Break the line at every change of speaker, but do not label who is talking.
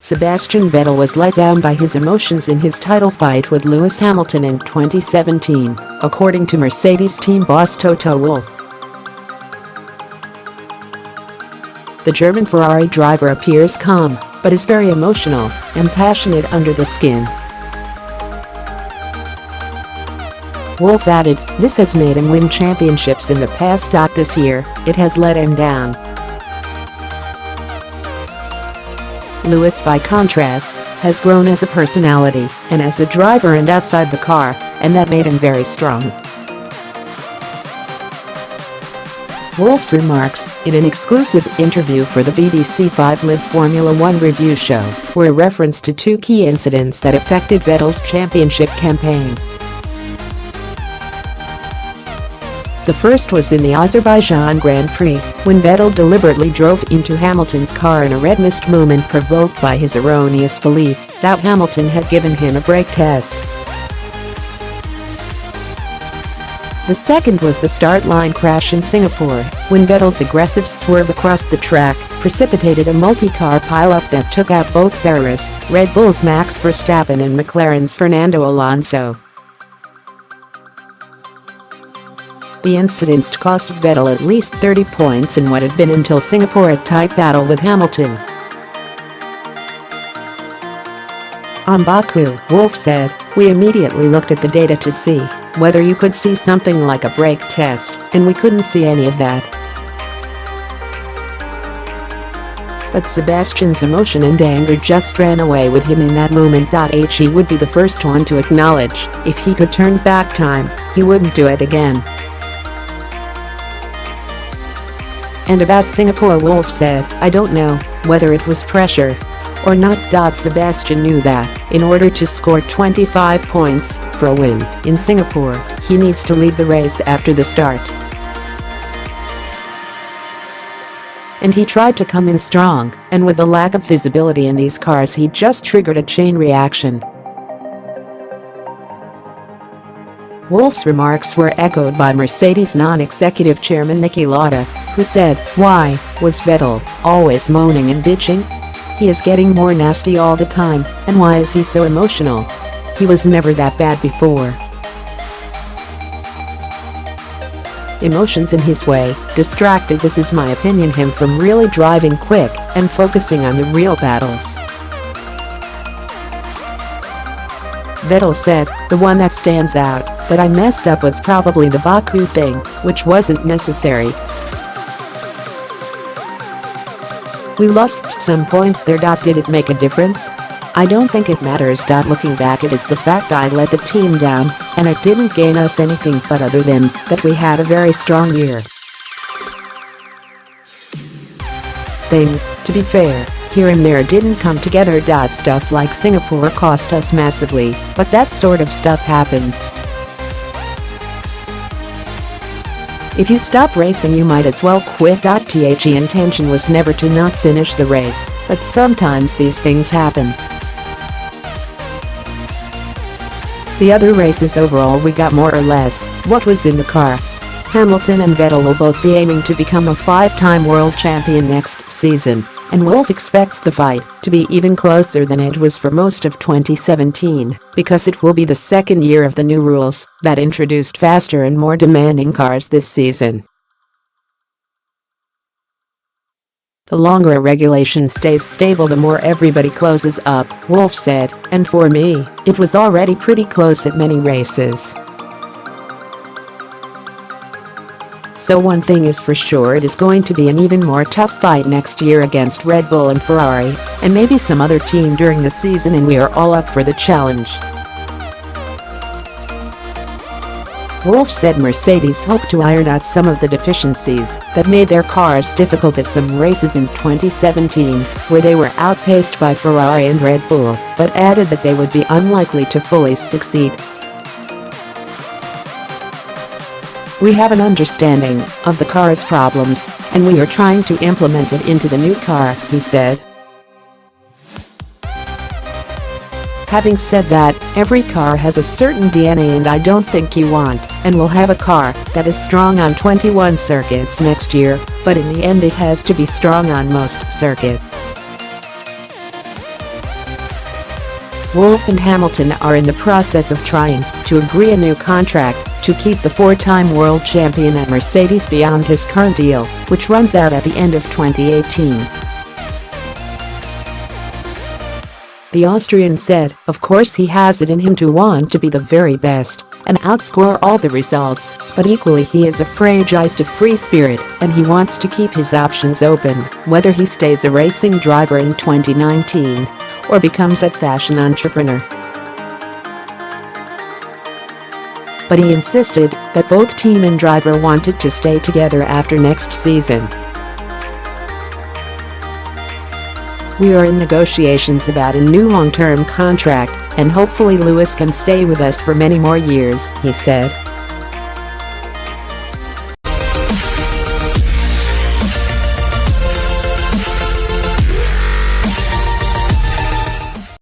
Sebastian Vettel was let down by his emotions in his title fight with Lewis Hamilton in 2017, according to Mercedes team boss Toto Wolff. The German Ferrari driver appears calm, but is very emotional and passionate under the skin. Wolff added, "This has made him win championships in the past. This year, it has let him down." Lewis, by contrast, has grown as a personality and as a driver and outside the car, and that made him very strong. Wolff's remarks, in an exclusive interview for the BBC 5 Live Formula One review show, were a reference to two key incidents that affected Vettel's championship campaign. The first was in the Azerbaijan Grand Prix, when Vettel deliberately drove into Hamilton's car in a red mist moment provoked by his erroneous belief that Hamilton had given him a brake test. The second was the start line crash in Singapore, when Vettel's aggressive swerve across the track precipitated a multi-car pileup that took out both Ferraris, Red Bull's Max Verstappen and McLaren's Fernando Alonso. The incidents cost Vettel at least 30 points in what had been until Singapore a tight battle with Hamilton. On Baku, Wolff said, "We immediately looked at the data to see whether you could see something like a brake test, and we couldn't see any of that." But Sebastian's emotion and anger just ran away with him in that moment. He would be the first one to acknowledge, if he could turn back time, he wouldn't do it again. And about Singapore, Wolff said, "I don't know whether it was pressure or not. Sebastian knew that, in order to score 25 points for a win in Singapore, he needs to lead the race after the start. And he tried to come in strong, and with the lack of visibility in these cars, he just triggered a chain reaction." Wolff's remarks were echoed by Mercedes non-executive chairman Niki Lauda, who said, "Why was Vettel always moaning and bitching? He is getting more nasty all the time, and why is he so emotional? He was never that bad before." Emotions in his way distracted, this is my opinion, him from really driving quick and focusing on the real battles. Vettel said, "The one that stands out that I messed up was probably the Baku thing, which wasn't necessary. We lost some points there. Did it make a difference? I don't think it matters. Looking back, it is the fact I let the team down, and it didn't gain us anything, but other than that we had a very strong year. Things, to be fair, here and there didn't come together. Stuff like Singapore cost us massively, but that sort of stuff happens. If you stop racing, you might as well quit. The intention was never to not finish the race, but sometimes these things happen. The other races overall, we got more or less what was in the car. Hamilton and Vettel will both be aiming to become a 5-time world champion next season, and Wolff expects the fight to be even closer than it was for most of 2017, because it will be the second year of the new rules that introduced faster and more demanding cars this season. The longer a regulation stays stable, the more everybody closes up, Wolff said, and for me, it was already pretty close at many races. So one thing is for sure, it is going to be an even more tough fight next year against Red Bull and Ferrari, and maybe some other team during the season, and we are all up for the challenge." Wolff said Mercedes hoped to iron out some of the deficiencies that made their cars difficult at some races in 2017, where they were outpaced by Ferrari and Red Bull, but added that they would be unlikely to fully succeed. "We have an understanding of the car's problems, and we are trying to implement it into the new car," he said. Having said that, every car has a certain DNA, and I don't think you want and will have a car that is strong on 21 circuits next year, but in the end it has to be strong on most circuits. Wolff and Hamilton are in the process of trying to agree a new contract to keep the four-time world champion at Mercedes beyond his current deal, which runs out at the end of 2018. The Austrian said, of course he has it in him to want to be the very best and outscore all the results, but equally he is a fragile free spirit and he wants to keep his options open, whether he stays a racing driver in 2019 or becomes a fashion entrepreneur. But he insisted that both team and driver wanted to stay together after next season. We are in negotiations about a new long-term contract, and hopefully Lewis can stay with us for many more years, he said.